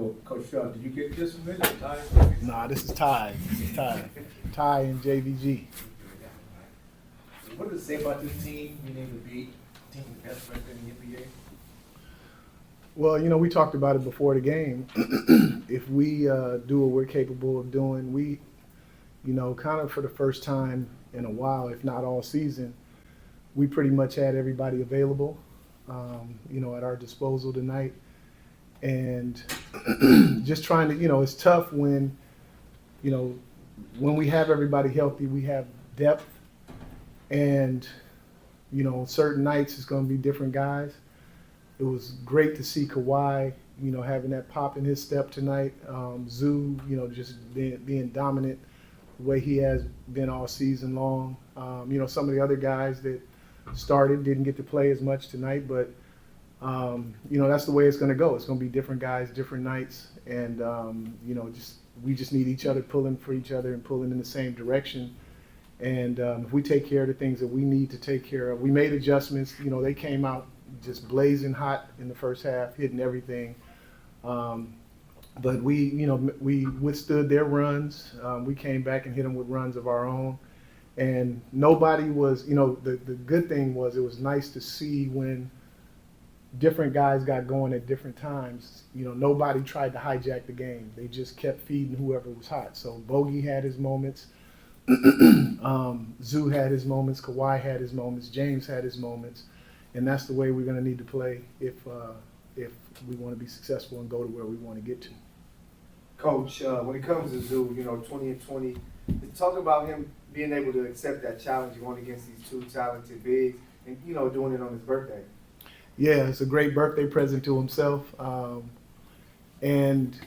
So, Coach Phil, did you get this one, or Ty? Nah, this is Ty. This is Ty. Ty and JVG. What does it say about this team being able to beat team best record in the NBA? Well, we talked about it before the game. If we do what we're capable of doing, we, kind of for the first time in a while, if not all season, we pretty much had everybody available, at our disposal tonight. And just trying to, it's tough when we have everybody healthy, we have depth. And, certain nights it's going to be different guys. It was great to see Kawhi, having that pop in his step tonight. Zoo, just being dominant the way he has been all season long. Some of the other guys that started didn't get to play as much tonight, but, that's the way it's going to go. It's going to be different guys, different nights. And, we just need each other pulling for each other and pulling in the same direction. And if we take care of the things that we need to take care of, we made adjustments. They came out just blazing hot in the first half, hitting everything. But we withstood their runs. We came back and hit them with runs of our own. And nobody was, the good thing was it was nice to see when different guys got going at different times. Nobody tried to hijack the game. They just kept feeding whoever was hot. So Bogey had his moments. Zoo had his moments, Kawhi had his moments, James had his moments, and that's the way we're going to need to play if we want to be successful and go to where we want to get to. Coach, when it comes to Zoo, 20 and 20, talk about him being able to accept that challenge going against these two talented bigs and, doing it on his birthday. Yeah, it's a great birthday present to himself. And,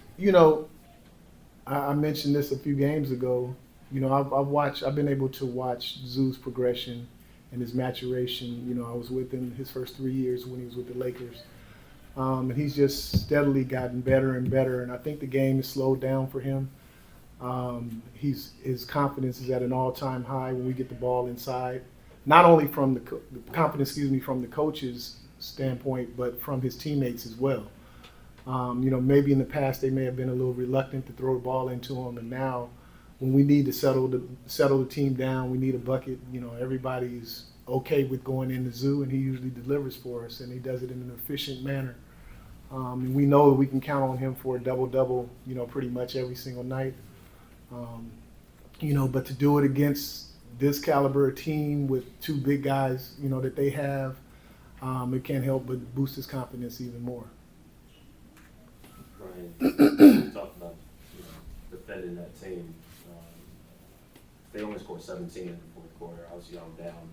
I mentioned this a few games ago. I've been able to watch Zoo's progression and his maturation. I was with him his first 3 years when he was with the Lakers. And he's just steadily gotten better and better. And I think the game has slowed down for him. His confidence is at an all-time high when we get the ball inside. Not only from the confidence, from the coach's standpoint, but from his teammates as well. Maybe in the past they may have been a little reluctant to throw the ball into him, and now when we need to settle the team down, we need a bucket. Everybody's okay with going in the Zoo, and he usually delivers for us, and he does it in an efficient manner. And we know that we can count on him for a double-double, pretty much every single night. But to do it against this caliber of team with two big guys, that they have, it can't help but boost his confidence even more. Brian, you talked about defending that team. They only scored 17 in the fourth quarter. Obviously, I'm down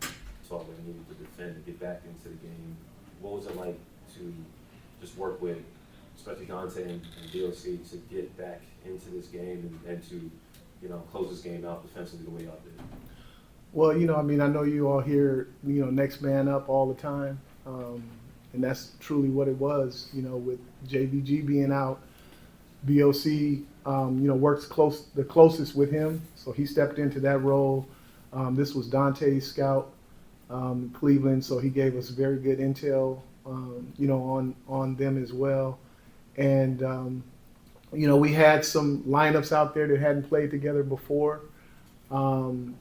12. They needed to defend to get back into the game. What was it like to just work with, especially Dante and DLC, to get back into this game and to, close this game out defensively the way y'all did? Well, I know you all hear, next man up all the time. And that's truly what it was, with JVG being out. BOC, works the closest with him, so he stepped into that role. This was Dante's scout, Cleveland, so he gave us very good intel, on them as well. And, we had some lineups out there that hadn't played together before. And,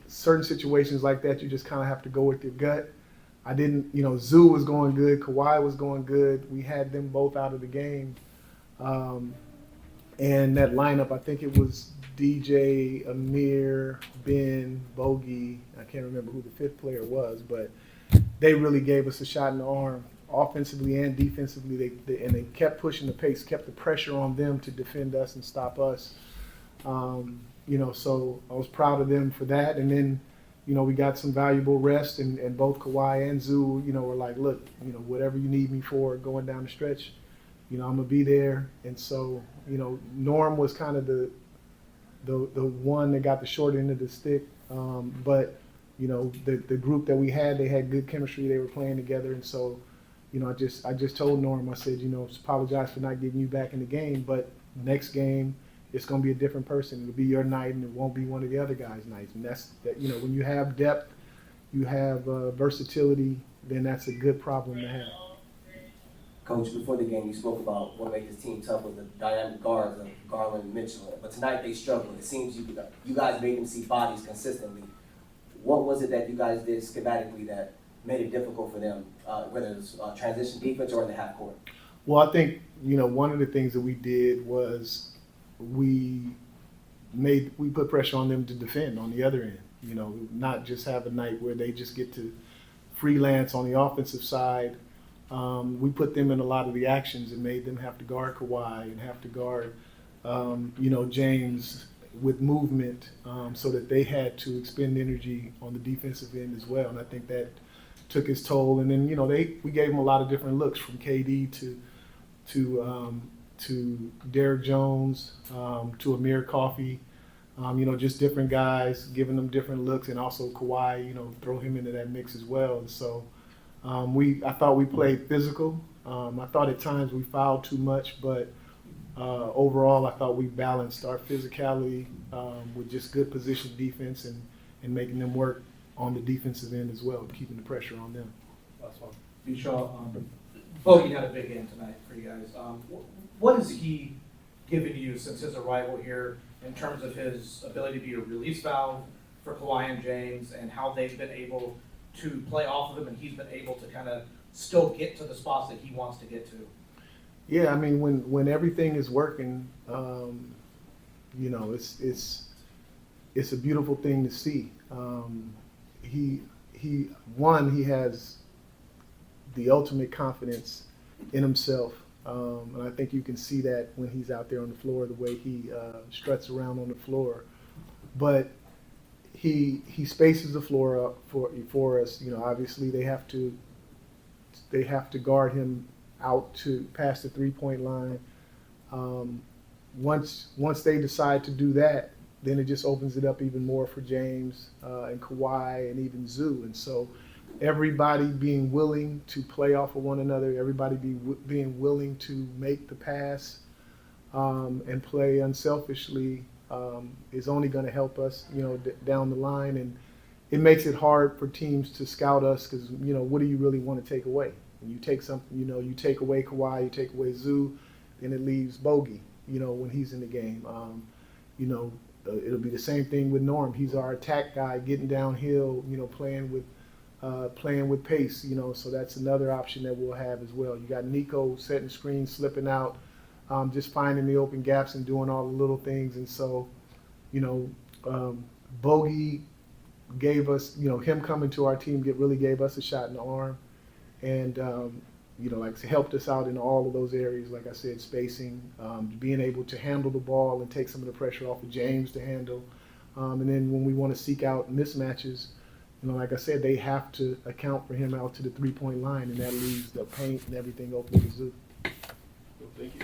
certain situations like that, you just kind of have to go with your gut. I didn't, Zoo was going good, Kawhi was going good. We had them both out of the game. And that lineup, I think it was DJ, Amir, Ben, Bogey. I can't remember who the fifth player was, but they really gave us a shot in the arm, offensively and defensively. They kept pushing the pace, kept the pressure on them to defend us and stop us. So I was proud of them for that. And then, we got some valuable rest, and both Kawhi and Zoo, were like, look, whatever you need me for going down the stretch, I'm gonna be there. And so, Norm was kind of the one that got the short end of the stick. But the group that we had, they had good chemistry. They were playing together, and so, I just told Norm, I said, apologize for not getting you back in the game, but next game it's going to be a different person. It'll be your night, and it won't be one of the other guys' nights. And that's that. When you have depth, you have versatility, then that's a good problem to have. Coach, before the game, you spoke about what made this team tough was the dynamic guards of Garland and Mitchell. But tonight they struggled. It seems you guys made them see bodies consistently. What was it that you guys did schematically that made it difficult for them, whether it was transition defense or in the half court? Well, I think, one of the things that we did was we put pressure on them to defend on the other end, not just have a night where they just get to freelance on the offensive side. We put them in a lot of the actions and made them have to guard Kawhi and have to guard, James with movement, so that they had to expend energy on the defensive end as well. And I think that took its toll. And then, we gave them a lot of different looks, from KD to Derrick Jones, to Amir Coffey, just different guys, giving them different looks, and also Kawhi, throw him into that mix as well. And so I thought we played physical. I thought at times we fouled too much, but overall I thought we balanced our physicality with just good position defense and making them work on the defensive end as well, keeping the pressure on them. Last one. Vishal, Bogey had a big game tonight for you guys. What has he given you since his arrival here in terms of his ability to be a release valve for Kawhi and James, and how they've been able to play off of him and he's been able to kind of still get to the spots that he wants to get to? Yeah, I mean, when everything is working, it's a beautiful thing to see. He has the ultimate confidence in himself, and I think you can see that when he's out there on the floor, the way he struts around on the floor. But he spaces the floor up for us. Obviously they have to guard him out to past the 3-point line. Once they decide to do that, then it just opens it up even more for James and Kawhi and even Zoo. And so everybody being willing to play off of one another, everybody being willing to make the pass and play unselfishly is only going to help us, down the line. And it makes it hard for teams to scout us because, what do you really want to take away? When you take something, you take away Kawhi, you take away Zoo, then it leaves Bogey, when he's in the game. It'll be the same thing with Norm. He's our attack guy, getting downhill, playing with pace, so that's another option that we'll have as well. You got Nico setting screens, slipping out, just finding the open gaps and doing all the little things. And so, Bogey gave us, him coming to our team really gave us a shot in the arm. And, helped us out in all of those areas, like I said, spacing, being able to handle the ball and take some of the pressure off of James to handle. And then when we want to seek out mismatches, like I said, they have to account for him out to the 3-point line, and that leaves the paint and everything open to Zoo. Thank you.